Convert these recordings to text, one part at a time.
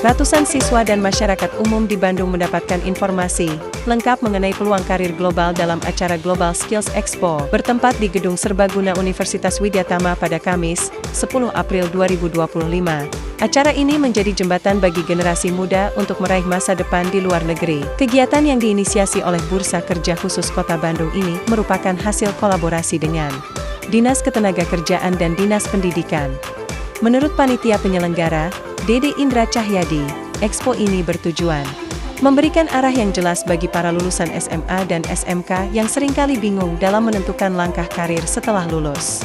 Ratusan siswa dan masyarakat umum di Bandung mendapatkan informasi lengkap mengenai peluang karir global dalam acara Global Skills Expo bertempat di Gedung Serbaguna Universitas Widyatama pada Kamis, 10 April 2025. Acara ini menjadi jembatan bagi generasi muda untuk meraih masa depan di luar negeri. Kegiatan yang diinisiasi oleh Bursa Kerja Khusus Kota Bandung ini merupakan hasil kolaborasi dengan Dinas Ketenagakerjaan dan Dinas Pendidikan. Menurut panitia penyelenggara, Dede Indra Cahyadi, Expo ini bertujuan memberikan arah yang jelas bagi para lulusan SMA dan SMK yang seringkali bingung dalam menentukan langkah karir setelah lulus.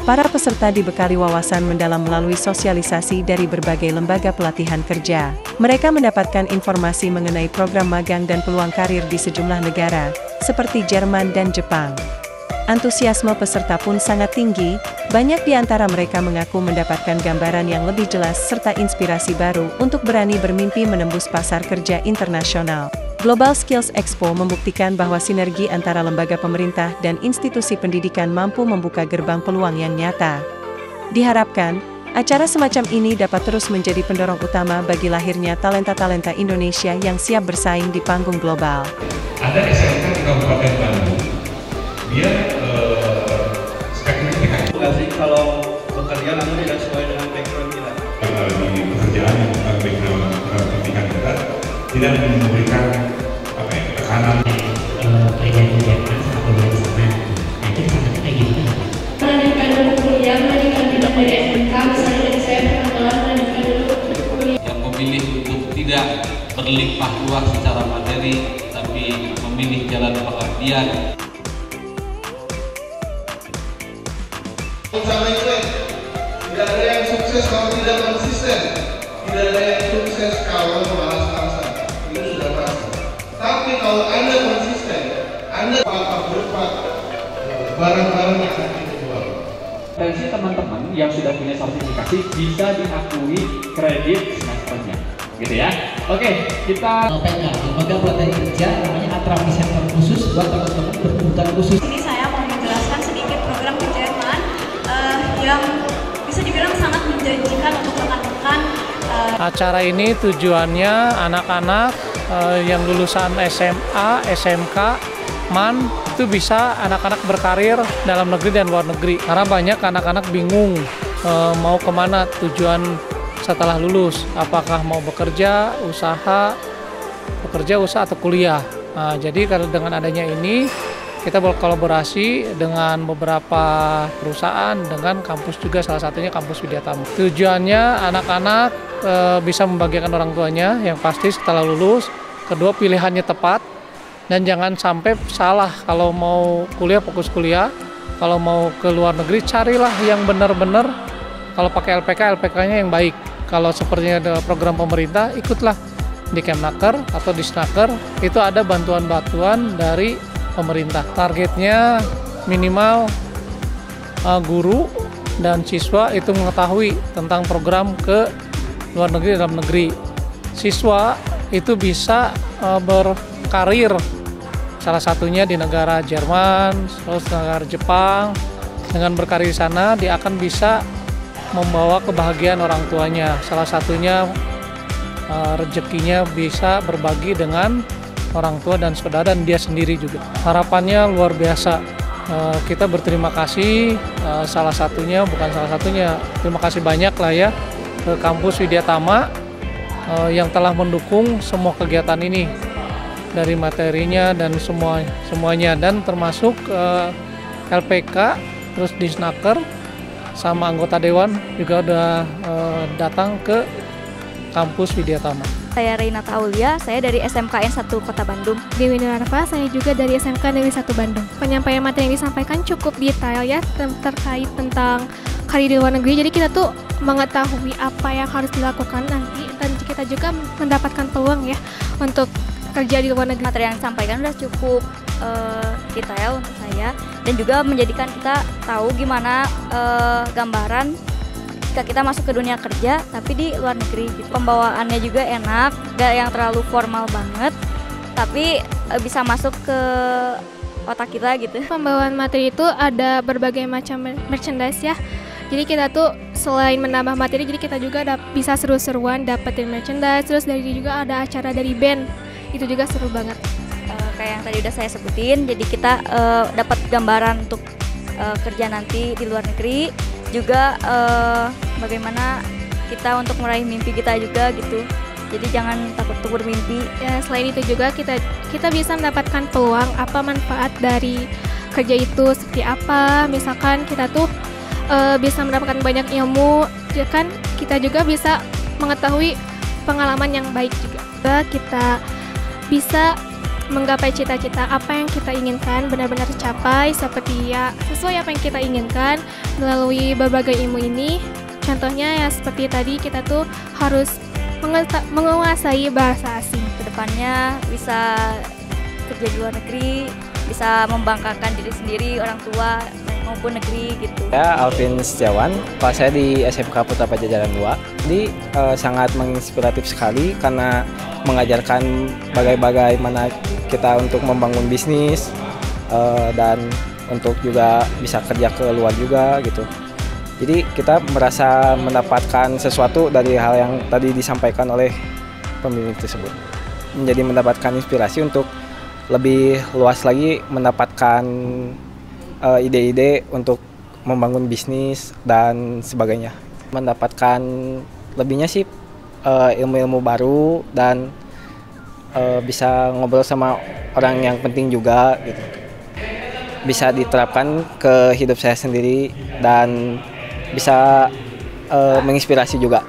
Para peserta dibekali wawasan mendalam melalui sosialisasi dari berbagai lembaga pelatihan kerja. Mereka mendapatkan informasi mengenai program magang dan peluang karir di sejumlah negara, seperti Jerman dan Jepang. Antusiasme peserta pun sangat tinggi, banyak di antara mereka mengaku mendapatkan gambaran yang lebih jelas serta inspirasi baru untuk berani bermimpi menembus pasar kerja internasional. Global Skills Expo membuktikan bahwa sinergi antara lembaga pemerintah dan institusi pendidikan mampu membuka gerbang peluang yang nyata. Diharapkan, acara semacam ini dapat terus menjadi pendorong utama bagi lahirnya talenta-talenta Indonesia yang siap bersaing di panggung global. Ada SMK di Kabupaten Bandung, dia speknya PKI. Kalau bekerja lalu tidak sesuai dengan background kita. Di pekerjaan yang bukan background pendidikan kita, tidak memberikan tekanan. Kerja di Jerman sama kuliah di sana, nanti sana kayak gitu. Melanjutkan dulu kuliah, melanjutkan bidang dari SMK, misalnya dari saya pernah melanjutkan dulu kuliah. Yang memilih untuk tidak berlimpah ruah secara materi, tapi memilih jalan pengabdian. Sama itu, tidak ada yang sukses kalau tidak konsisten, tidak ada yang sukses kalau malas-malasan. Itu sudah pasti. Tapi kalau Anda konsisten, Anda bakal berbuat barang-barang yang akan dijual. Potensi teman-teman yang sudah punya sertifikasi bisa diakui kredit semesternya, gitu ya. Oke, kita LPK, Lembaga Pelatihan Kerja, namanya atraksi center khusus buat teman-teman berkebutuhan khusus. Ini saya mau menjelaskan sedikit program ke Jerman yang bisa dibilang sangat menjanjikan untuk rekan-rekan. Acara ini tujuannya anak-anak yang lulusan SMA, SMK, MAN itu bisa anak-anak berkarir dalam negeri dan luar negeri. Karena banyak anak-anak bingung mau kemana tujuan setelah lulus. Apakah mau bekerja, usaha atau kuliah. Nah, jadi kalau dengan adanya ini kita berkolaborasi dengan beberapa perusahaan, dengan kampus juga, salah satunya kampus Widyatama. Tujuannya anak-anak bisa membahagiakan orang tuanya yang pasti setelah lulus. Kedua, pilihannya tepat dan jangan sampai salah. Kalau mau kuliah, fokus kuliah. Kalau mau ke luar negeri, carilah yang benar-benar. Kalau pakai LPK-nya yang baik. Kalau sepertinya ada program pemerintah, ikutlah di Kemnaker atau di Snaker. Itu ada bantuan-bantuan dari pemerintah. Targetnya minimal guru dan siswa itu mengetahui tentang program ke luar negeri dan dalam negeri. Siswa itu bisa berkarir salah satunya di negara Jerman, terus negara Jepang. Dengan berkarir di sana dia akan bisa membawa kebahagiaan orang tuanya. Salah satunya rezekinya bisa berbagi dengan orang tua dan saudara dan dia sendiri juga. Harapannya luar biasa. Kita berterima kasih salah satunya, bukan salah satunya, terima kasih banyak lah ya ke kampus Widyatama yang telah mendukung semua kegiatan ini dari materinya dan semuanya, dan termasuk LPK, terus Disnaker sama anggota dewan juga udah datang ke kampus Widyatama. Saya Reynata Aulia, saya dari SMKN 1 Kota Bandung. Dewi Nurarfa, saya juga dari SMK Negeri 1 Bandung. Penyampaian materi yang disampaikan cukup detail ya terkait tentang karir di luar negeri. Jadi kita tuh mengetahui apa yang harus dilakukan nanti dan kita juga mendapatkan peluang ya untuk kerja di luar negeri. Materi yang disampaikan sudah cukup detail untuk saya dan juga menjadikan kita tahu gimana gambaran ketika kita masuk ke dunia kerja tapi di luar negeri gitu. Pembawaannya juga enak, gak yang terlalu formal banget, tapi bisa masuk ke otak kita gitu. Pembawaan materi itu ada berbagai macam merchandise ya. Jadi kita tuh selain menambah materi, jadi kita juga bisa seru-seruan, dapetin merchandise, terus dari juga ada acara dari band, itu juga seru banget. Kayak yang tadi udah saya sebutin, jadi kita dapat gambaran untuk kerja nanti di luar negeri, juga bagaimana kita untuk meraih mimpi kita juga gitu. Jadi jangan takut untuk bermimpi. Ya, selain itu juga kita bisa mendapatkan peluang apa manfaat dari kerja itu seperti apa. Misalkan kita tuh bisa mendapatkan banyak ilmu, ya kan? Kita juga bisa mengetahui pengalaman yang baik juga. Kita bisa menggapai cita-cita apa yang kita inginkan benar-benar tercapai seperti ya sesuai apa yang kita inginkan melalui berbagai ilmu ini. Contohnya ya seperti tadi kita tuh harus menguasai bahasa asing. Kedepannya bisa kerja di luar negeri, bisa membanggakan diri sendiri, orang tua maupun negeri gitu. Saya Alvin Setiawan, kelas saya di SMK Putra Pajajaran 2. Jadi sangat menginspiratif sekali karena mengajarkan bagaimana kita untuk membangun bisnis dan untuk juga bisa kerja ke luar juga gitu. Jadi kita merasa mendapatkan sesuatu dari hal yang tadi disampaikan oleh pembimbing tersebut. Menjadi mendapatkan inspirasi untuk lebih luas lagi mendapatkan ide-ide untuk membangun bisnis dan sebagainya. Mendapatkan lebihnya sih ilmu-ilmu baru dan bisa ngobrol sama orang yang penting juga gitu. Bisa diterapkan ke hidup saya sendiri dan bisa menginspirasi juga.